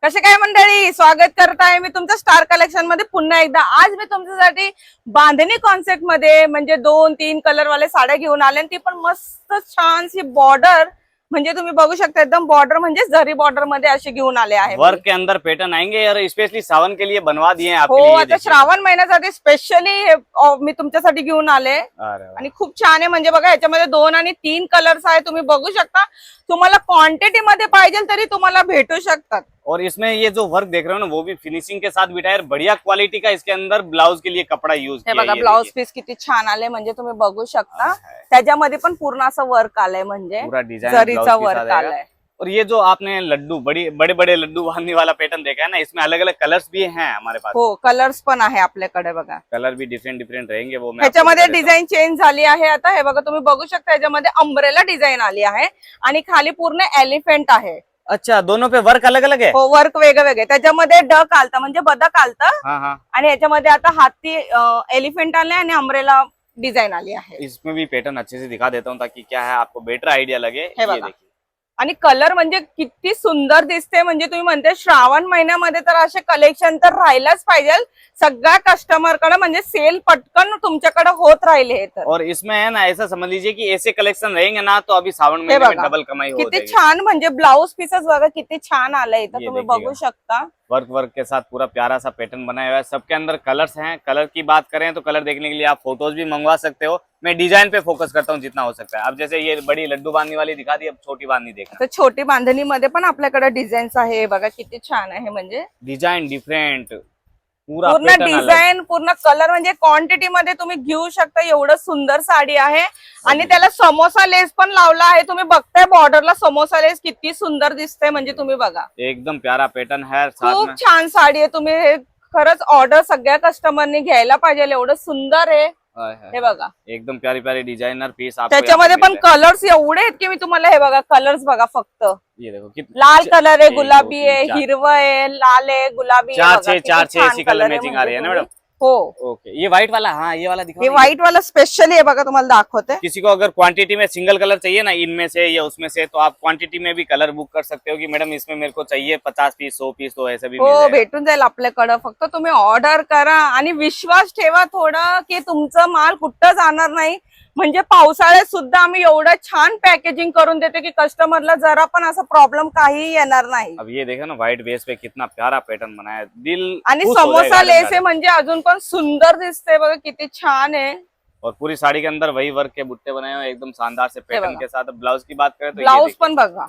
कसे काय मंडळी, स्वागत करत आहे मी तुमच्या स्टार कलेक्शन मध्ये पुन्हा एकदा। आज मी तुमच्यासाठी बांधणी कॉन्सेप्ट मध्ये म्हणजे 2-3 कलर वाले साड्या घेऊन आले, ती पण मस्त छानशी बॉर्डर म्हणजे तुम्ही बघू शकता एकदम बॉर्डर म्हणजे जरी बॉर्डर मध्ये असे घेऊन आले आहे। वर्क के अंदर पैटर्न आएंगे और स्पेशली सावन के लिए बनवा दिए हैं आपके हो, लिए। आता श्रावण महिन्यासाठी स्पेशली मी तुमच्यासाठी घेऊन आले आणि खूप छान आहे। म्हणजे बघा याच्यामध्ये 2 आणि 3 कलर्स आहे, तुम्ही बघू शकता। तुम्हाला क्वांटिटी मध्ये पाहिजे तरी तुम्हाला भेटू शकतात। और इसमें ये जो वर्क देख रहे हो ना, वो भी फिनिशिंग के साथ बिठा है, बढ़िया क्वालिटी का इसके अंदर ब्लाउज के लिए कपड़ा यूज किया है। बघा ब्लाउज पीस किती छान आले, म्हणजे तुम्ही बघू शकता त्याच्यामध्ये पण पूर्ण असं वर्क आलंय, म्हणजे पूरा डिजाइन जरीचा वर्क आलाय। और ये जो आपने लड्डू बड़े बड़े लड्डू बांधने वाला पैटर्न देखा है ना, इसमें अलग अलग कलर्स भी हैं हमारे पास। हो, कलर्स पण आहे आपल्याकडे। बघा कलर भी डिफरेंट रहेंगे, वो मैं ह्याच्यामध्ये डिझाईन चेंज झाली आहे। आता हे बघा तुम्ही बघू शकता, ह्याच्यामध्ये अम्ब्रेला डिझाईन आली आहे आणि खाली पूर्ण एलिफंट आहे। अच्छा, दोनों पे वर्क अलग अलग है। हो, वर्क वेगळं वेगळे। त्याच्यामध्ये डक आलता म्हणजे बदक आलता, हाँ। आणि याच्यामध्ये आता हाती एलिफंट आले आणि अम्ब्रेला डिझाईन आली आहे। इसमें भी पैटर्न अच्छे से दिखा देता हूँ ताकि क्या है आपको बेटर आइडिया लगे। ये देखिए, आणि कलर म्हणजे किती सुंदर दिसते, म्हणजे तुम्ही म्हणते श्रावण महिन्यामध्ये तर असे कलेक्शन तर राहिलाच पाहिजे सगळ्या कस्टमर कडे, म्हणजे सेल पटकन तुमच्याकडे होत राहिले। तर और इसमें है ना, ऐसा समझ लीजिए कि ऐसे कलेक्शन रहेंगे ना तो अभी सावन महीने में डबल कमाई हो किती जाएगी। छान, म्हणजे ब्लाउज पीसेस बघा किती छान आलंय, इथं तुम्ही देखिएगा। बघू शकता। वर्क के साथ पूरा प्यारा सा पैटर्न बनाया हुआ है। सबके अंदर कलर्स हैं। कलर की बात करें तो कलर देखने के लिए आप फोटोज भी मंगवा सकते हो। मैं डिजाइन पे फोकस करता हूँ जितना हो सकता है। अब जैसे ये बड़ी लड्डू बांधने वाली दिखा दी, अब छोटी बांधनी देखना। तर छोटी बांधणी मध्ये पण आपल्याकडे डिझाईन्स आहे, बघा किती छान आहे, म्हणजे डिजाइन डिफरेंट, पूरा पूर्ण पैटर्न अलग। डिझाईन पूर्ण कलर, म्हणजे क्वांटिटी मध्ये तुम्ही घेऊ शकता। एवढं सुंदर साडी आहे आणि त्याला समोसा लेस पण लावला आहे। तुम्ही बघताय बॉर्डरला समोसा लेस किती सुंदर दिसते, म्हणजे तुम्ही बघा एकदम प्यारा पैटर्न है। साथ खूप में छान साडी आहे। तुम्ही हे खरंच ऑर्डर सगळ्या कस्टमरनी घ्यायला पाहिजे, एवढं सुंदर आहे। हे बघा एकदम प्यारी प्यारी डिजाइनर पीस आपको त्याच्यामध्ये पण कलर्स एवढे आहेत की मी तुम्हाला हे बघा कलर्स बघा फक्त। ये देखो लाल कलर आहे, गुलाबी आहे, हिरवा आहे, लाल आहे, गुलाबी चार छह ऐसी कलर मैचिंग आ रही है ना मैडम। हो ओके, ये व्हाइट वाला, हाँ ये वाला दिखाओ। हे व्हाइट वाला स्पेशली आहे बघा, तुम्हाला दाखवते। किसी को अगर क्वांटिटी में सिंगल कलर चाहिए ना, इनमें से या उसमें से, तो आप क्वांटिटी में भी कलर बुक कर सकते हो कि मैडम इसमें मेरे को चाहिए 50 पीस 100 पीस, तो ऐसा भी मिल हो, जाएगा। भेटून जाईल आपल्याकडं। फक्त तुम्ही ऑर्डर करा आणि विश्वास ठेवा थोडा की तुमचं माल कुठं जाणार नाही। म्हणजे पावसाळ्यात सुद्धा आम्ही एवढं छान पॅकेजिंग करून देतो की कस्टमरला जरा पण असा प्रॉब्लेम काही येणार नाही। अब ये देखो ना, व्हाइट बेस पे कितना प्यारा पैटर्न बनाया है, दिल आणि खुश हो समोसा जाएगा लेस आहे, म्हणजे अजून पण सुंदर दिसते, बघा किती छान आहे। और पूरी साड़ी के अंदर वही वर्क के बुट्टे बनाए हुए एकदम शानदार से पैटर्न के साथ। ब्लाउज की बात करें तो ब्लाउज पण बघा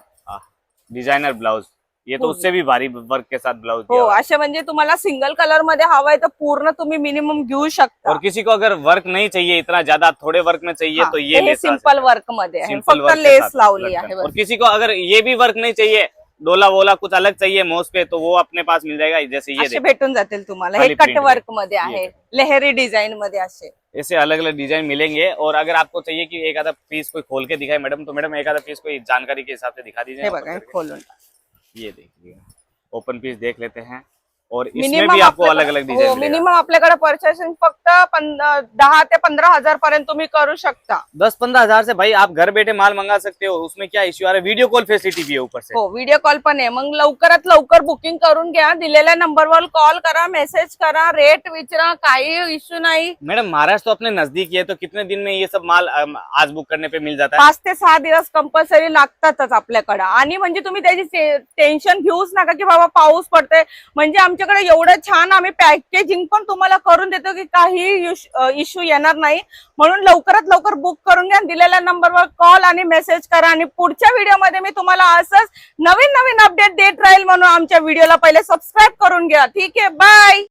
डिजाइनर ब्लाउज, ये तो उससे भी भारी वर्क के साथ ब्लाउज हो। असे म्हणजे तुम्हाला सिंगल कलर मध्ये हवाय तर पूर्ण तुम्ही मिनिमम घेऊ शकता। और किसी को अगर वर्क नहीं चाहिए इतना ज्यादा, थोड़े वर्क में चाहिए तो ये लेस सिंपल वर्क मध्ये आहे, सिंपल फक्त लेस लावली आहे। और किसी को अगर ये भी वर्क नहीं चाहिए, डोला वोला कुछ अलग चाहिए मोस पे, तो वो अपने पास मिल जाएगा। जैसे ये असे भेटून जातील तुम्हाला। हे कट वर्क मध्ये आहे, लहरी डिझाईन मध्ये असे ऐसे अलग अलग डिजाइन मिलेंगे। और अगर आपको चाहिए कि एक आधा पीस कोई खोल के दिखाए मैडम, तो मैडम एक आधा पीस कोई जानकारी के हिसाब से दिखा दीजिए। हे बघा खोलून, ये देखिए ओपन पीस देख लेते हैं। और इसमें भी आपको अलग अलग डिजाइन मिनिमम आपल्याकडे परचेसिंग फक्त 10 ते 15 हजार पर्यंत तुम्ही करू शकता। 10-15 हजार से भाई आप घर बैठे माल मंगा सकते हो। उसमें क्या इश्यू आ रहा है, वीडियो कॉल फैसिलिटी भी है ऊपर से। हो, व्हिडिओ कॉल पण आहे। मग लवकरात लवकर बुकिंग करून घ्या, दिलेल्या नंबरवर कॉल करा, मेसेज करा, रेट विचारा, काही इश्यू नाही। मैडम महाराष्ट्र तो अपने नजदीक ही है, तो कितने दिन में ये सब माल आज बुक करने पे मिल जाता है? 5 ते 6 दिवस कंपल्सरी लागतातच आपल्याकडे। आणि म्हणजे तुम्ही त्याची टेन्शन घेऊच नका की बाबा पाऊस पडतोय, म्हणजे आमच्याकडे एवढं छान आम्ही पॅकेजिंग पण तुम्हाला करून देतो की काही इश्यू येणार नाही। म्हणून लवकरात लवकर बुक करून घ्या, दिलेल्या नंबरवर कॉल आणि मेसेज करा। आणि पुढच्या व्हिडिओमध्ये मी तुम्हाला असंच नवीन नवीन अपडेट देत राहील, म्हणून आमच्या व्हिडिओला पहिले सबस्क्राईब करून घ्या। ठीक आहे, बाय।